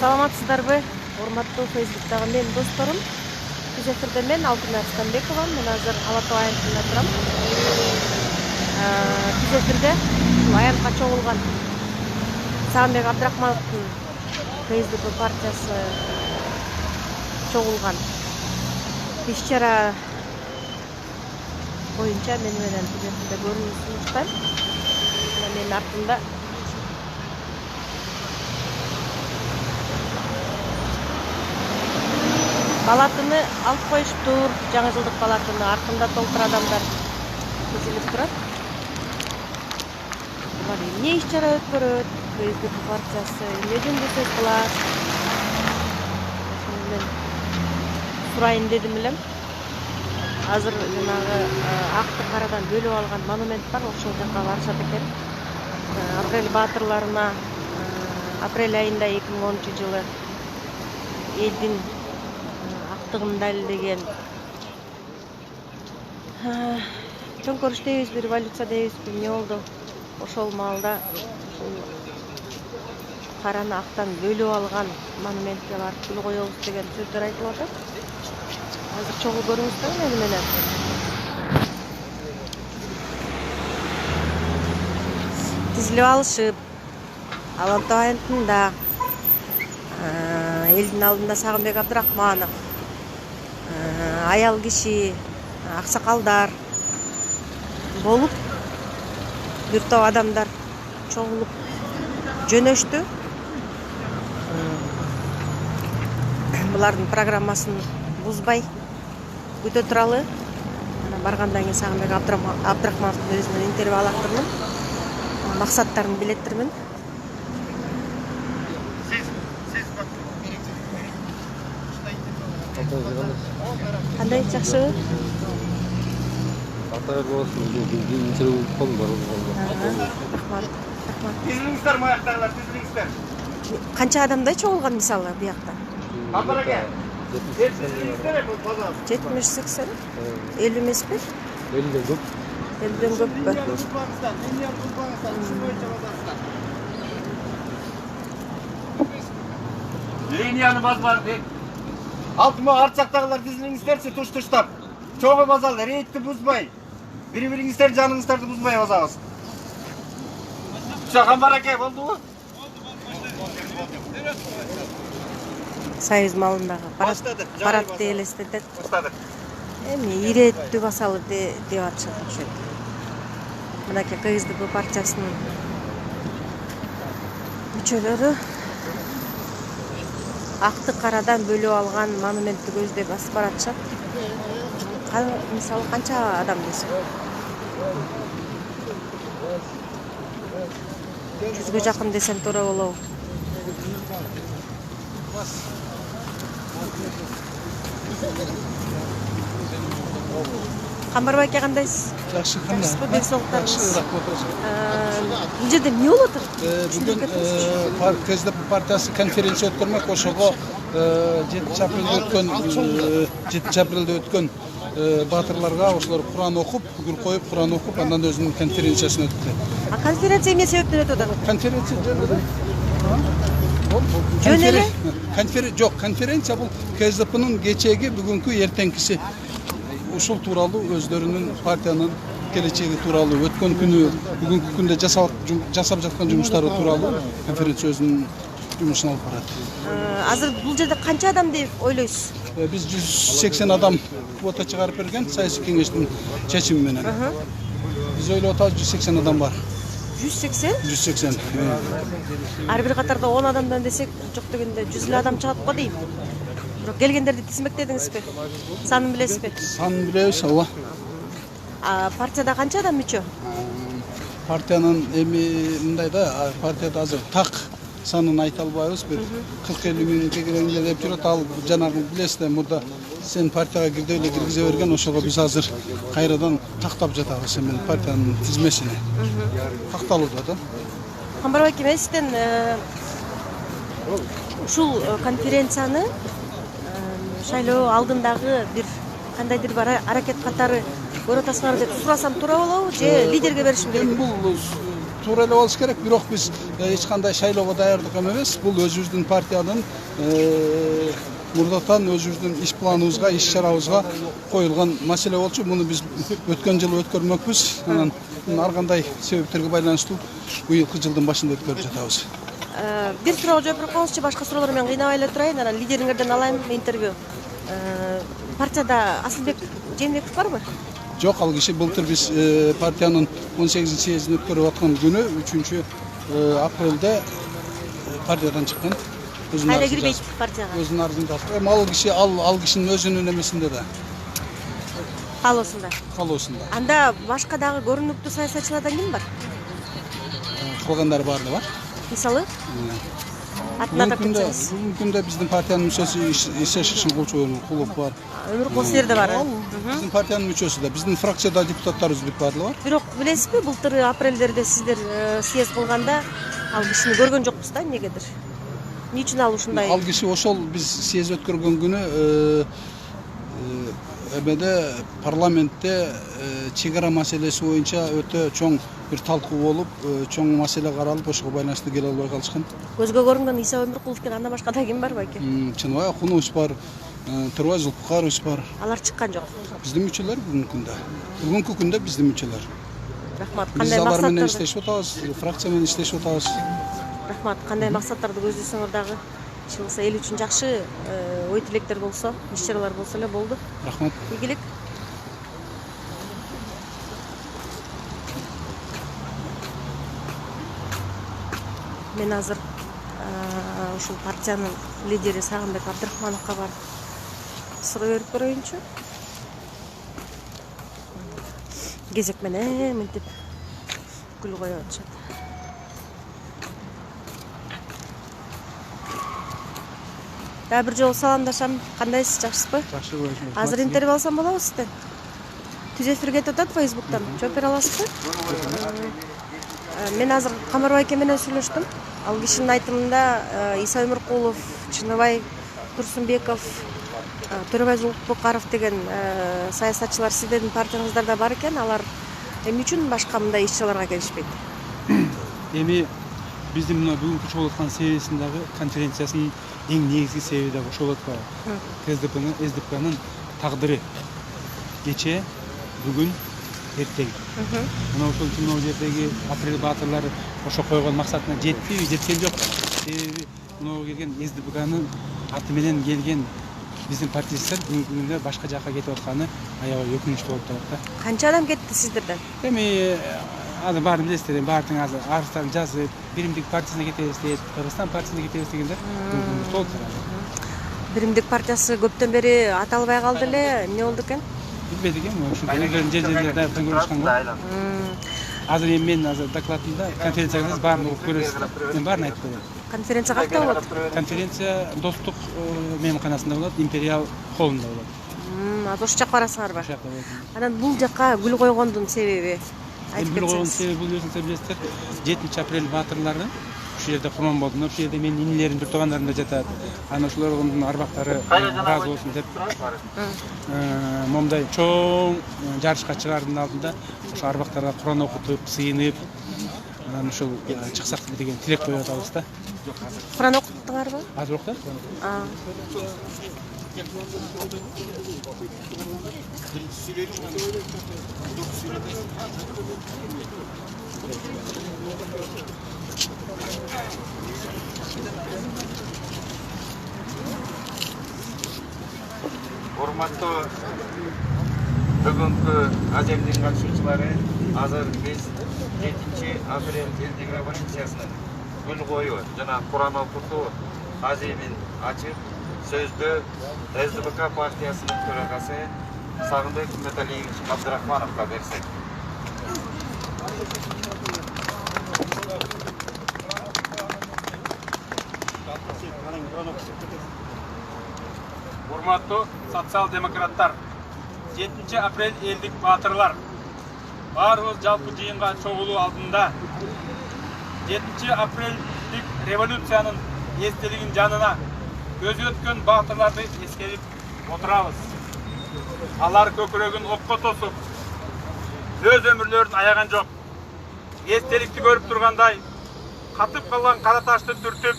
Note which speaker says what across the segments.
Speaker 1: Саламатсыздарбы, урматтуу Фейсбуктагы мен досторум. Биз эфирде мен Алтын Арстанбекова, мен азыр Алатау аянтында турам. Биз эфирде аянтка чогулган Сагынбек Абдрахмановдун КСДП партиясы чогулган иш-чара боюнча мен менен биз эфирде көрүүнү сунуштайм. Менин артымда балатыны алып коюштур, жаңы жылдык балатыны артында толтур адамдар тизилип турат. Булар эмне иш-чара өткөрөт, КСДП партиясы эмне жөнүндө сөз кылат? Мен сурайын дедим элем. Азыр жанагы акты карадан бөлүп алган монумент бар, ошол жака барышат экен. Апрель баатырларына апрель айында 2010 жылы элдин актыгын далилдеген төңкөрүш дейбизби, революция дейбизби, эмне болду? Ошол маалда караны актан бөлүп алган монументке барып гүл коебуз деген сөздөр айтылып атат. Азыр чогуу көрүңүздөр мени менен. Тизилип алышып, Алатау аянтында элдин алдында Сагынбек Абдрахманов, аял киши, аксакалдар болуп, бир топ адамдар чогулуп жөнөштү. Булардын программасын бузбай күтө туралы. Баргандан кийин Сагынбек Абдрахмановдун өзүнөн интервью алаттырмын. Максаттарын билеттирмин. Кандай жакшы?
Speaker 2: Атайыр болсын, интервью болуп бар.
Speaker 1: Рахмат.
Speaker 3: Тизилиңиздер, маяктагылар, тизилиңиздер.
Speaker 1: Канча адамдай чогулган мисалы биякта?
Speaker 3: Апараке. Тизилиңиздер, пожалуйста.
Speaker 1: 70-80? 50 эмеспи?
Speaker 2: 50 көп.
Speaker 1: 50ден көппү?
Speaker 3: Линияны базбар. Алтыма арчактагылар тизилиңиздерчи туш-туштап. Чогуу базал, рейтти бузбай. Бири-бириңиздер жаныңыздарды бузбай базабыз. Чакан бараке, болдубу?
Speaker 1: Союз малындагы парадты элестетет.
Speaker 3: Баштадык.
Speaker 1: Эми иреттүү басалы деп атышат окшойт. Мынакей КСДП партиясынын мүчөлөрү акты карадан бөлүп алган монументти көздөп басып баратышат. Мисалы канча адам десек? 100гө жакын десем туура болобу? Камбарбай аке кандайсыз?
Speaker 4: Жакшы, кандай?
Speaker 1: Ден соолуктарыңыз.
Speaker 4: Жакшы, рахмат.
Speaker 1: Бул жерде эмне болуп атат?
Speaker 4: Бүгүн КСДП партиясы конференция өткөрмөк. Ошого 7 апрелде өткөн баатырларга ошолор Куран окуп, гүл коюп, Куран окуп, андан өзүнүн конференциясын өткөрдү.
Speaker 1: Конференция эмне себептен өтүп атат?
Speaker 4: Конференция
Speaker 1: Жөн эле?
Speaker 4: Конференция бул КСДПнын кечеги, бүгүнкү, эртеңкиси. Ушул тууралуу өздөрүнүн партиянын келечеги тууралуу, өткөн күнү, бүгүнкү күндө жасап жаткан жумуштары тууралуу конференция өзүнүн жумушун алып барат.
Speaker 1: Азыр бул жерде канча адам деп ойлойсуз?
Speaker 4: Биз 180 адам квота чыгарып берген саясий кеңештин чечими менен. Биз ойлоп атабыз 180 адам бар.
Speaker 1: 180?
Speaker 4: 180.
Speaker 1: Ар бир катарда 10 адамдан десек, жок дегенде 100 адам чыгат го дейм. Бирок келгендерди тизмектедиңизби? Санын билесизби?
Speaker 4: Санын билебиз, ооба.
Speaker 1: Партияда канча адам мүчө?
Speaker 4: Партиянын эми мындай да, партияда азыр так санын айта албайбыз. Бир 40-50 миң кегенге деп жүрөт. Ал жанагы билесиз, мурда сен партияга кирде эле киргизе берген, ошого биз азыр кайрадан тактап жатабыз эми партиянын тизмесине. Такталууда да.
Speaker 1: Камбарбай аке, мен сизден ушул конференцияны шайлоо алдындагы бир кандайдыр бир аракет катары көрүп атасыңар деп сурасам туура болобу же лидерге беришим керек?
Speaker 4: Бул туура эле болуш керек, бирок биз эч кандай шайлоого даярдык эмес. Бул өзүбүздүн партиянын мурдатан өзүбүздүн иш планыбызга, иш чарабызга коюлган маселе болчу. Муну биз өткөн жылы өткөрмөкпүз. Анан ар кандай себептерге байланыштуу быйылкы жылдын башында өткөрүп жатабыз.
Speaker 1: Бир суроого жооп берип коюңузчу, башка суроолор менен кыйнабай эле турайын. Анан лидериңерден алайын интервью. Партияда Асылбек Жээнбеков барбы?
Speaker 4: Жок, ал киши былтыр биз партиянын 18 съездин өткөрүп аткан күнү 3 апрелде партиядан чыккан.
Speaker 1: Кайда кирбейт партияга?
Speaker 4: Өзүнүн арызын жазып. Ал киши ал кишинин өзүнүн эмесинде да. Калоосунда.
Speaker 1: Анда башка дагы көрүнүктүү саясатчылардан ким бар?
Speaker 4: Калгандары баары бар.
Speaker 1: Мисалы? Атын атап кетсеңиз.
Speaker 4: Бүгүнкү күндө биздин партиянын мүчөсү ИСШ Шыңгулчулов бар.
Speaker 1: Өмүркул силерде бар.
Speaker 4: Биздин партиянын мүчөсү да, биздин фракцияда депутаттарыбыз бүт баарлыгы бар.
Speaker 1: Бирок билесизби, былтыр апрелдерде сиздер съезд кылганда ал кишини көргөн жокпуз да, эмнегедир? Эмне үчүн ал ушундай?
Speaker 4: Ал киши ошол биз съезд өткөргөн күнү эмеде парламентте чегара маселеси боюнча өтө чоң бир талкуу болуп, чоң маселе каралып, ошого байланыштуу келе албай калышкан.
Speaker 1: Көзгө көрүнгөн Иса Өмүркулов экен, андан башка да ким бар байке?
Speaker 4: Чыныбай Акунович бар, Турбай Зулпукарович бар.
Speaker 1: Алар чыккан жок.
Speaker 4: Биздин мүчөлөр бүгүнкү күндө биздин мүчөлөр.
Speaker 1: Рахмат.
Speaker 4: Биз
Speaker 1: Кандай
Speaker 4: алар менен
Speaker 1: максаттарды?
Speaker 4: иштешип атабыз, фракция менен иштешип атабыз.
Speaker 1: Рахмат. Кандай максаттарды көздөсөңөр дагы чыгылса эл үчүн жакшы ой тилектер болсо, иш чаралар болсо эле болду.
Speaker 4: Рахмат.
Speaker 1: Ийгилик. Мен азыр ушул партиянын лидери Сагынбек Абдрахмановго барып суроо берип көрөйүнчү. Кезек менен мынтип гүл коюп атышат. Дагы бир жолу саламдашам. Кандайсыз, жакшысызбы?
Speaker 4: Жакшы болуш.
Speaker 1: Азыр интервью алсам болобу сизден? Түз эфирге кетип атат Facebook'тан. Жооп бере аласызбы? Мен азыр Камарбай эке менен сүйлөштүм. Ал кишинин айтымында Иса Өмүркулов, Чыныбай Турсунбеков, Төрөбай Зулпукаров деген саясатчылар сиздердин партияңыздарда бар экен. Алар эмне үчүн башка мындай иш чараларга келишпейт?
Speaker 5: Эми биздин мына бүгүнкү чогулуп аткан себебисиндагы конференциясынын эң негизги себеби да ошол болуп атпайбы. СДПнын тагдыры кечээ, бүгүн, эртең. Мына ошол мына жердеги апрель баатырлары ошо койгон максатына жетпейби, жеткен жок. Себеби мына келген СДПнын аты менен келген биздин партиялар бүгүнкү күндө башка жакка кетип атканы аябай өкүнүчтүү болуп турат да.
Speaker 1: Канча адам кетти сиздерден?
Speaker 5: Эми азыр баарын билесиздер, баардыгы азыр арыздарын жазып, Биримдик партиясына кетебиз дейт, Кыргызстан партиясына кетебиз дегендер сол.
Speaker 1: Биримдик партиясы көптөн бери аталбай калды эле. Эмне болду экен?
Speaker 5: Билбедик эми, ушул өздөрүнүн жер-жерлерде көрүшкөн го. Азыр эми мен азыр докладымда конференцияңыз баарын угуп көрөсүздөр. Мен баарын айтып берем.
Speaker 1: Конференция кайда болот?
Speaker 5: Конференция Достук мейманканасында болот, Империал холлунда болот.
Speaker 1: Ошол жакка барасыңарбы?
Speaker 5: Ошол жакта болот.
Speaker 1: Анан бул жакка гүл койгондун себеби айтып
Speaker 5: Гүл койгон
Speaker 1: кетсеңиз.
Speaker 5: себеби бул өзүңүздөр билесиздер, 7 апрель баатырлары ушул жерде курман болду. Ушул жерде менин инилерим, бир туугандарым да жатат. Анан ошолордун арбактары ыраазы болсун деп момундай чоң жарышка чыгаардын алдында ошо арбактарга Куран окутуп, сыйынып, анан ушул чыксак деген тилек коюп атабыз да.
Speaker 1: Куран окуттуңарбы?
Speaker 5: Азыр окутат.
Speaker 3: Урматтуу бүгүнкү аземдин катышуучулары, азыр биз 7 апрель элдик революциясынын гүл коюу жана Куран окутуу аземин ачып, сөздө СДП партиясынын төрагасы Сагынбек Үмөталиевич Абдрахмановго берсек.
Speaker 6: Урматтуу социал-демократтар, 7 апрель элдик баатырлар, баарыбыз жалпы жыйынга чогулуу алдында 7 апрелдик революциянын эстелигин жанына көзү өткөн баатырларды эскерип отурабыз. Алар көкүрөгүн окко тосуп, өз өмүрлөрүн аяган жок. эстеликти көрүп тургандай катып калган кара ташты түртүп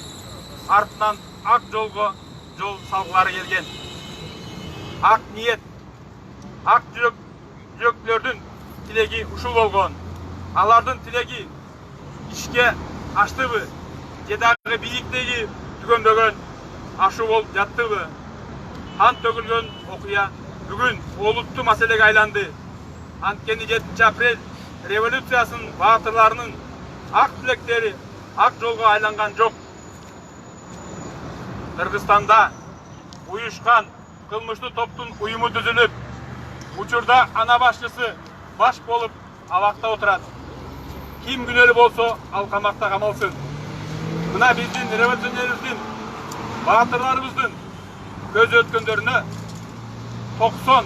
Speaker 6: артынан ак жолго жол салгылары келген. Ак ниет, ак жүрөктөрдүн тилеги ушул болгон. Алардын тилеги ишке аштыбы, же дагы бийиктеги түгөнбөгөн ашу болуп жаттыбы? Қан төгүлгөн окуя бүгүн олуттуу маселеге айланды. Анткени 7 апрель революциясынын баатырларынын ак тилектери ак жолго айланган жок. Кыргызстанда уюшкан кылмыштуу топтун уюму түзүлүп, учурда ана башчысы баш болуп абакта отурат. Ким күнөөлүү болсо, ал камакта камалсын. Мына биздин революционерибиздин, баатырларыбыздын көз өткөндөрүнө 90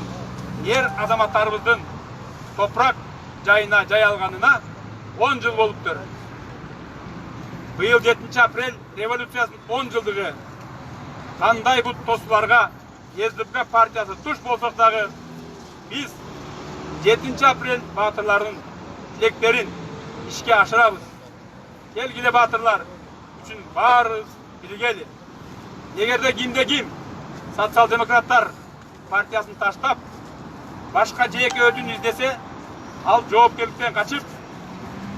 Speaker 6: ер азаматтарыбыздын топурак жайына жай алганына 10 жыл болуптур. Быйыл 7 апрель революциясынын 10 жылдыгы. Кандай бут тосуларга СДП партиясы туш болсок дагы, биз 7 апрель баатырларынын тилектерин ишке ашырабыз. Келгиле баатырлар үчүн баарыбыз биригели. Эгерде кимде ким социал-демократтар партиясын таштап, башка жеке өтүн издесе, ал жоопкерликтен качып,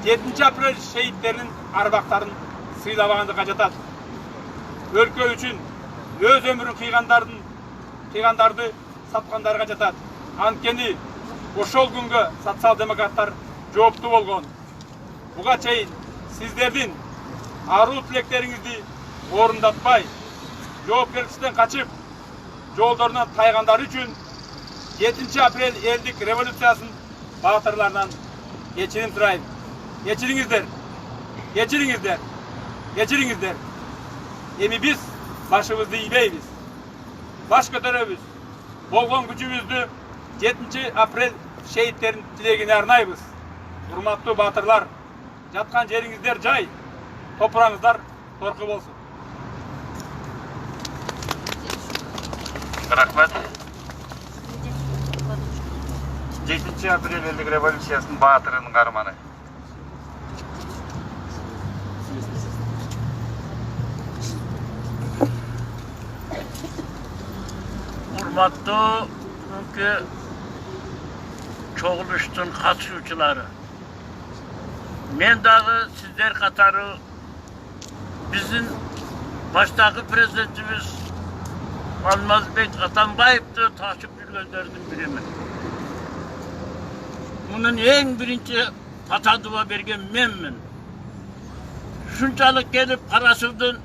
Speaker 6: 7 апрель шейиттеринин арбактарын сыйлабаганга жатат. Өлкө үчүн өз өмүрүн кыйгандарды саткандарга жатат. Анткени ошол күнгө социал-демократтар жооптуу болгон. Буга чейин сиздердин аруу тилектериңизди орундатпай, жоопкерликтен качып, жолдорунан тайгандары үчүн 7 апрель элдик революциясынын баатырларынан кечирим сурайм. Кечириңиздер. Эми биз башыбызды ийбейбиз. Баш көтөрөбүз. Болгон күчүбүздү 7 апрель шейиттерин тилегине арнайбыз. Урматтуу баатырлар, жаткан жериңиздер жай, топураңыздар торку болсун.
Speaker 3: Рахмат. 7 апрель элдик революциясынын баатырынын каарманы.
Speaker 7: Урматтуу бүгүнкү чогулуштун катышуучулары, мен дагы сиздер катары биздин баштагы президентибиз Алмазбек Атамбаевди ташып жүргөндөрдүн биримин. Мунун эң биринчи татадыба берген менмин. Шунчалык келип Карасуудун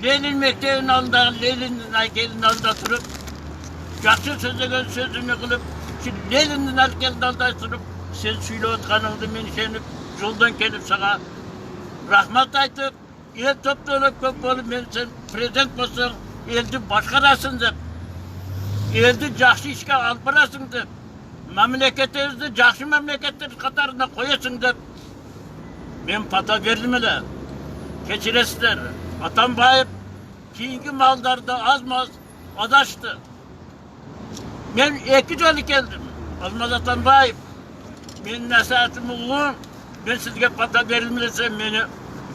Speaker 7: Ленин мектебинин алдында, Лениндин айкелинин алдында туруп, жакшы сөзөгөн сөзүмө кылып, Лениндин айкелинин алдында туруп, сен сүйлөп атканыңды мен ишенип, жолдон келип сага рахмат айтып, эл топтолуп көп болуп, мен сен президент болсоң, элди башкарасың деп, элди жакшы ишке алып барасың деп, мамлекетибизди жакшы мамлекеттер катарына коесуң деп, мен пата бердим эле. Кечиресиздер, Атамбаев кийинки малдарды аз-маз адашты. Мен 2 жолу келдим. Алмаз Атамбаев, менин насаатым улуу, мен сизге пата бердим десе, мени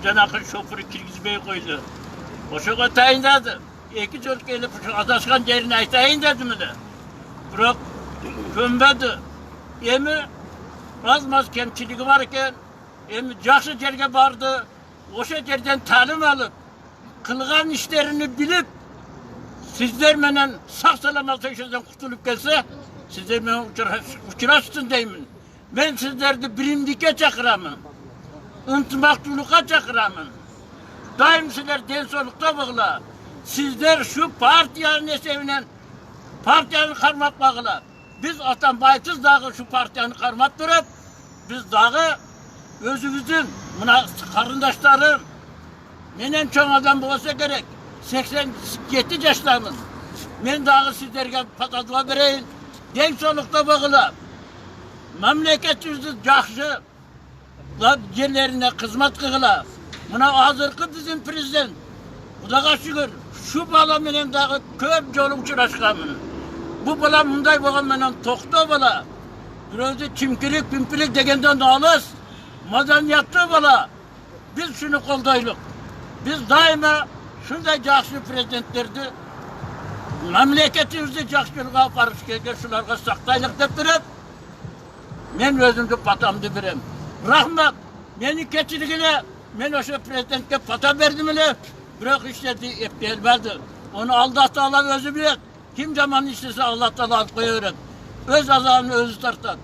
Speaker 7: жанакы шофер киргизбей койду. Ошого тайындады. 2 жол келип, адашкан жерин айтайын дедим эле. Бирок көнбөдү. Эми аз-маз кемчилиги бар экен. Эми жакшы жерге барды. Ошо жерден таалим алып, кылган иштерини билип, сиздер менен сак-саламат ошодон кутулуп келсе, сиздер менен учурашсын деймин. Мен сиздерди биримдикке чакырамын. Ынтымактуулукка чакырамын. Дайым силер ден соолукта болгула. Сиздер şu partiyanın esebinен partiyаны кармап багыла. Biz Атамбаевсыз дагы şu partiyаны кармап туруп, biz дагы өзүбүздүн мына карындаштарым менен чоң адам болса керек. 87 жаштамын. Мен дагы сиздерге патадыла берейин. Ден соолукта багыла. Мамлекетибизди жакшы жерлерине кызмат кылгыла. Мына азыркы биздин президент Кудайга шүгүр, şu bala менен дагы көп жолу учурашканмын. Бу бала мындай болгон менен токто бала. Бирөөдү чимкилик, пимпилик дегенден алыс. madaniyatlı bola. Biz şunu koldaylıq. Biz daima şunday жақсы prezidentlerdi memleketimizde жақсы yolga aparış kelgen şularga saqtaylık dep berip men özümdü patamdı berem. Rahmat. Meni keçirgile men oşo prezidentke pata berdim ele. Biroq işledi epdelmedi. Onu Allah Taala özü bilet. Kim zaman istese Allah Taala alıp koyuverir. Öz azabını özü tartar.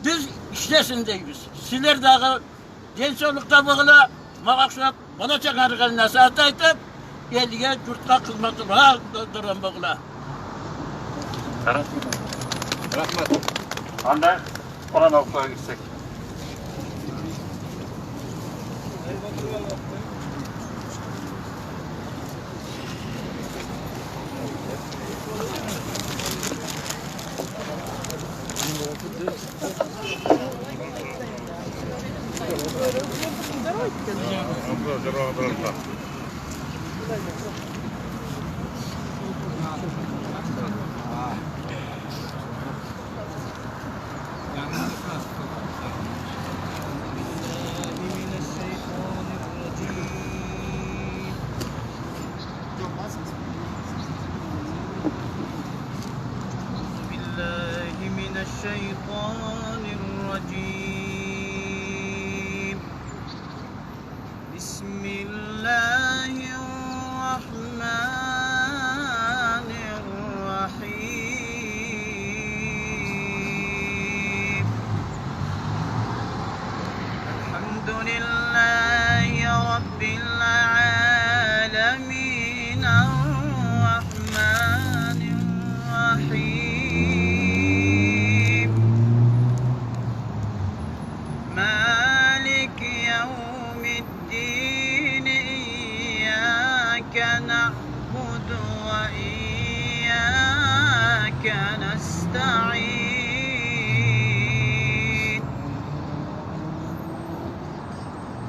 Speaker 7: Biz işlesin deymiz. Sizler dağı gençolukta bağla mağaxşap bana çakarıgan nasihat aytıp elge yurtqa xizmatına duran bağla.
Speaker 3: Rahmat. Anda Kur'an okuya girsek.
Speaker 8: الشيطان الرجيم بسم الله الرحمن الرحيم الحمد لله رب العالمين الرحمن الرحيم مالك يوم الدين إياك نعبد وإياك نستعين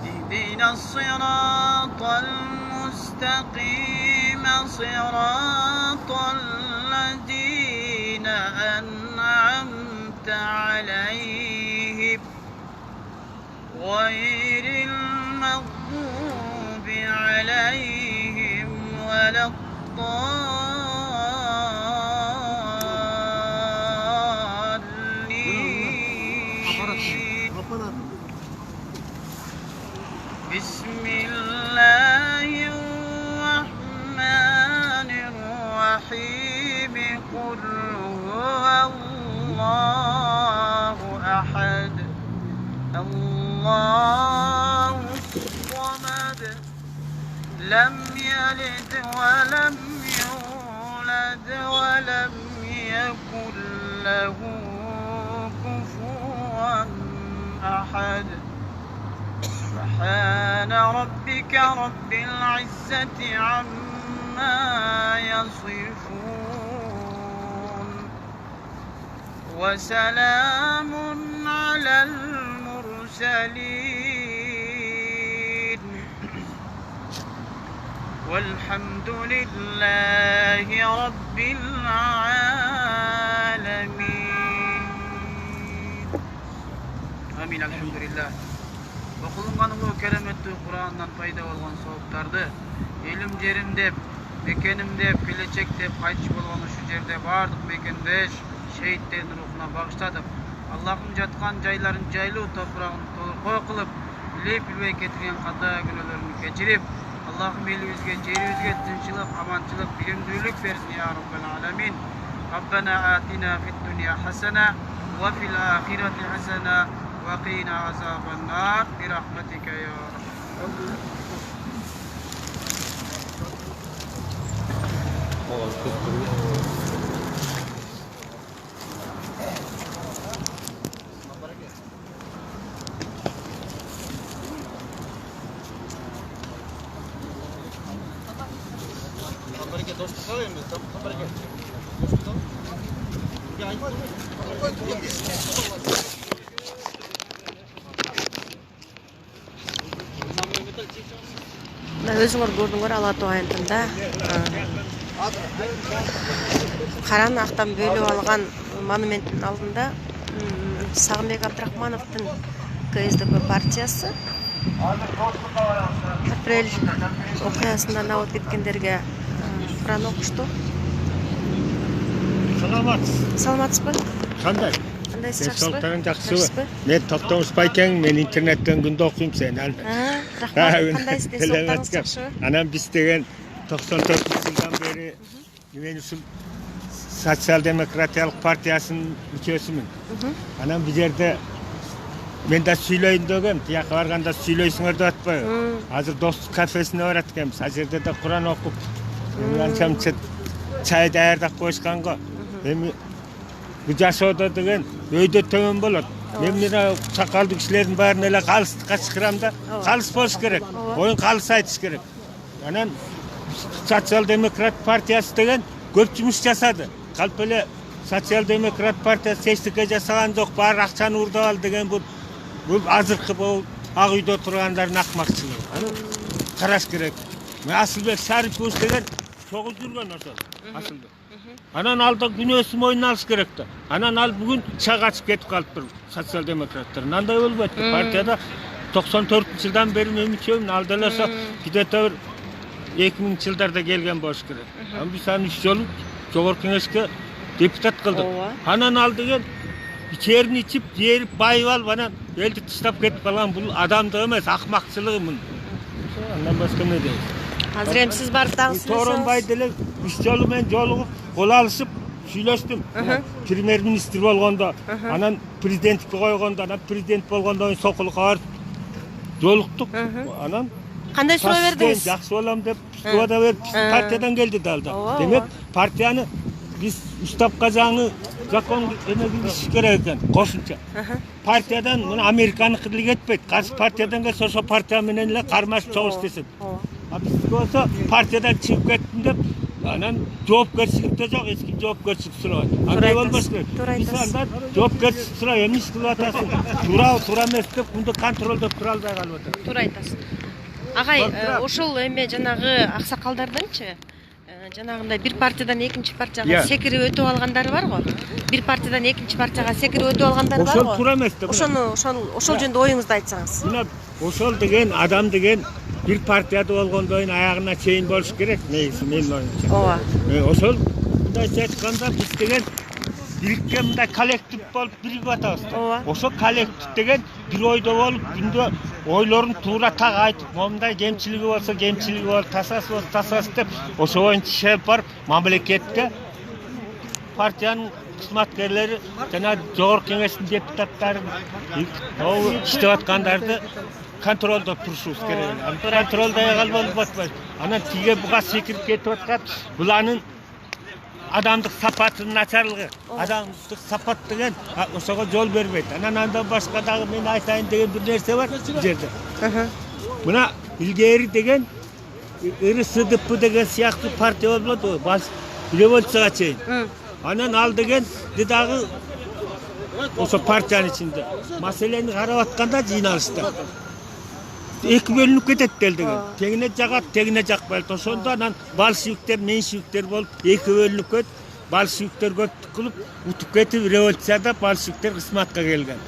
Speaker 8: اهدنا الصراط المستقيم صراط الذين أنعمت عليهم غير المغضوب عليهم ولا الضالين بسم الله الرحمن الرحيم قل هو الله أحد الله الصمد لم يلد ولم يولد ولم يكن له كفوا أحد سبحان ربك رب العزة عما يصفون وسلام على المرسلين والحمد لله رب العالمين آمين الحمد لله Okulungan ulu keremetli Kur'an'dan payda olgan soğuktарды elim jerim dep, mekenim dep, gelecek dep kaytış bolgan şu jerde bardıq mekendeş şehitlerin ruhuna bağışladık. Allah'ın jatkan jayların jaylı toprağını tolurkoy kılıp, bilip bilbey getirgen kata günelerini geçirip, Allah'ım elimizge, jerimizge tinçilik, amançılık, bilimdүүлük versin ya Rabbel Alamin. Rabbena atina fid dunya hasana ve fil ahireti hasana وقنا عذاب النار برحمتك يا رب.
Speaker 1: Өзүңөр көрдүңөр Ала Тоо айылында Каран актан бөлүп алган монументтин алдында Сагынбек Абдрахмановдун КСДП партиясы апрель окуясынан абып кеткендерге Куран окушту. Саламатсызбы?
Speaker 9: Кандай?
Speaker 1: Кандайсыз,
Speaker 9: Саулыктарың
Speaker 1: жакшысызбы?
Speaker 9: жакшыбы? Мен токтомушпай экен, мен интернеттен күндө окуйм сени.
Speaker 1: Рахмат. Кандайсыз, денсаулыктарыңыз жакшыбы?
Speaker 9: Анан биз деген 94-жылдан бери мен ушул социал-демократиялык партиясынын мүчөсүмүн. Анан бул жерде мен да сүйлөйүн дегем, тияка барганда сүйлөйсүңөр деп атпайбы? Азыр достук кафесине барат экенбиз. Ал жерде да Куран окуп, анча чай даярдап коюшкан го. Эми бул жашоодо деген өйдө төмөн болот. Мен мына сакалдуу кишилердин баарын эле калыстыкка чакырам да, калыс болуш керек. Оюн калыс айтыш керек. Анан социал-демократ партиясы деген көп жумуш жасады. Калп эле социал-демократ партиясы эчтеке жасаган жок, баары акчаны урдап ал деген бул азыркы бул ак үйдө тургандардын акмакчылыгы. Аны караш керек. Асылбек Шарипович деген чогуу жүргөн ошол. Асылбек. Анан алда күнөөсү мойнуна алыш керек да. Анан ал бүгүн чак ачып кетип калыптыр социал-демократтар. Андай болбойт. Партияда 94-жылдан бери мен мүчөмүн. Ал деле ошо где-то 2000-жылдарда келген болуш керек. Биз аны 3 жолу жогорку кеңешке депутат кылдык. Анан ал деген ичерин ичип, жерип, байып алып, анан элди таштап кетип калган бул адамдык эмес, акмакчылыгы мун. Андан башка эмне дейбиз?
Speaker 1: Азыр эми сиз барып дагы сүйлөсөңүз.
Speaker 9: Торонбай деле 3 жолу мен жолугуп, кол алышып сүйлөштүм. Премьер-министр болгондо, анан президенттикке койгондо, анан президент болгондо Сокулукка барып жолуктук. Анан
Speaker 1: кандай суроо бердиңиз?
Speaker 9: Жакшы болом деп суада берип, партиядан келди далда. Демек, партияны биз уставка жаңы закон эмегибиз керек экен, кошумча. Партиядан мына Американыкы деле кетпейт. Каршы партиядан келсе, ошо партия менен эле кармашып чогуш десин. А бизге болсо партиядан чыгып кеттим деп, анан жоопкерчилик да жок, эч ким жоопкерчилик сурабайт. Андай болбош керек. Биз андан жоопкерчилик сурап эмне кылып атасың? Туура эмес деп, мындай контролдоп тура албай калып атат.
Speaker 1: Туура айтасыз. Агай, ошол эме жанагы аксакалдардынчы жанагындай бир партиядан экинчи партияга секирип өтүп алгандары бар го. Бир партиядан экинчи партияга секирип өтүп алгандары бар го.
Speaker 9: Ошол туура эмес деп.
Speaker 1: Ошол жөнүндө оюңузду айтсаңыз.
Speaker 9: Мына ошол деген адам деген бир партияда болгондойн аягына чейин болуш керек, негизи менин оюмча.
Speaker 1: Ооба.
Speaker 9: Ошол мындайча айтканда биз деген бириккен мындай коллектив болуп биригип атабыз. Ошол коллектив деген бир ойдо болуп, күндө ойлорун туура так айтып, момундай кемчилиги болсо кемчилиги болуп, тасасы болсо тасасы деп, ошо боюнча иштеп барып, мамлекетке партиянын кызматкерлери жана жогорку кеңештин депутаттары иштеп аткандарды контролдоп турушубуз керек. Контролдой калбай атпайбыз. Анан тиге буга секирип кетип аткан, буланын адамдык сапатынын начарлыгы, адамдык сапат деген ошого жол бербейт. Анан андан башка дагы мен айтайын деген бир нерсе бар бул жерде. Мына илгери деген РСДП деген сыяктуу партия болду, революцияга чейин. Анан ал деген дагы ошо партиянын ичинде маселени карап атканда жыйналышта эки бөлүнүп кетет деген. Тегине жагат, тегине жакпайт. Ошондо анан большевиктер, меньшевиктер болуп эки бөлүнүп кетип, большевиктер көптүк кылып, утуп кетип, революцияда большевиктер кызматка келген.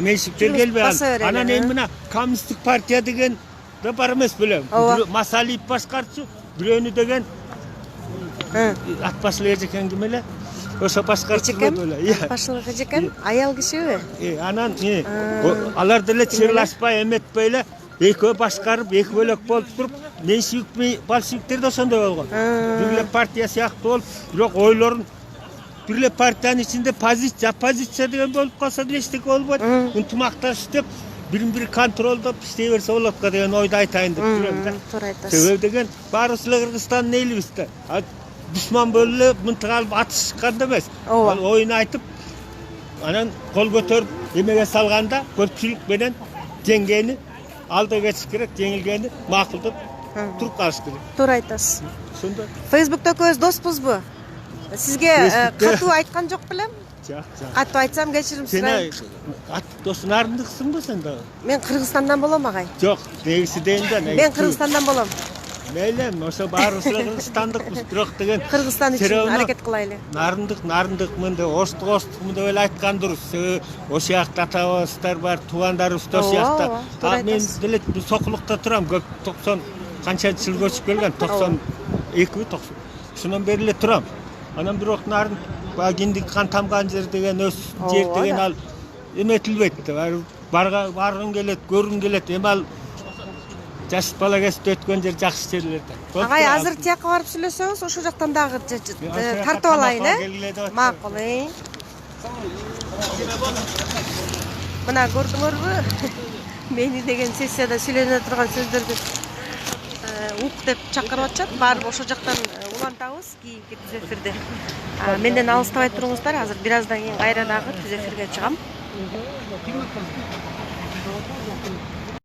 Speaker 9: Меньшевиктер келбей алды. Анан эми мына коммунисттик партия деген да бар эмес белем. Масалиев башкарчу, бирөөнү деген Атбашылык эжекен ким эле? Ошо башкарчу беле.
Speaker 1: Атбашылык эжекен аял кишиби?
Speaker 9: Анан алар деле чырлашпай, эметпей эле экөө башкарып, эки бөлөк болуп туруп, меньшевик, большевиктер да ошондой болгон. Бир эле партия сыяктуу болуп, бирок ойлорун бир эле партиянын ичинде оппозиция деген болуп калса деле эчтеке болбойт. Ынтымакташып иштеп, бирин-бири контролдоп иштей берсе болот го деген ойду айтайын деп жүрөм да.
Speaker 1: Туура айтасыз.
Speaker 9: Себеби деген баарыбыз эле Кыргызстандын элибиз да. Душман болуп эле мынтыга алып атышкан да эмес. Оюн айтып, анан кол көтөрүп эмеге салганда көпчүлүк менен жеңгени алда кетиш керек, жеңилгени макулдап туруп калыш керек.
Speaker 1: Туура айтасыз.
Speaker 9: Ошондо.
Speaker 1: Фейсбукта көз доспузбу? Сизге катуу айткан жок белем?
Speaker 9: Жок.
Speaker 1: Катуу айтсам кечирим сурайм.
Speaker 9: Сен досун арындыксыңбы сен дагы?
Speaker 1: Мен Кыргызстандан болом, агай.
Speaker 9: Жок, негизи дейин да.
Speaker 1: Мен Кыргызстандан болом.
Speaker 9: мейлі ошо баарыбыз кыргызстандыкпыз бирок деген
Speaker 1: Кыргызстан үчүн аракет кылайлы.
Speaker 9: нарындык мындай оштук мындай эле айткан дурус. Ошол жакта ата бабабыздар бар, туугандарыбыз да ошол жакта. Мен деле Сокулукта турам, көп 90 канчанчы жыл көчүп келген, 92 90. Ошондон бери эле турам. Анан бирок нарын киндик кан тамган жер деген өз жер деген ал эметилбейт. Баргың келет, көргүң келет. Эми ал жаш бала кезинде өткөн жер жакшы жерлер да.
Speaker 1: Агай, азыр тияка барып сүйлөсөңүз, ошол жактан дагы тартып алайын, Макул, Мына көрдүңөрбү? Мени деген сессияда сүйлөнө турган сөздөрдү ук деп чакырып атышат. Барып ошол жактан улантабыз кийинки түз эфирде. Менден алыстабай туруңуздар. Азыр бир аздан кийин кайра дагы түз эфирге чыгам.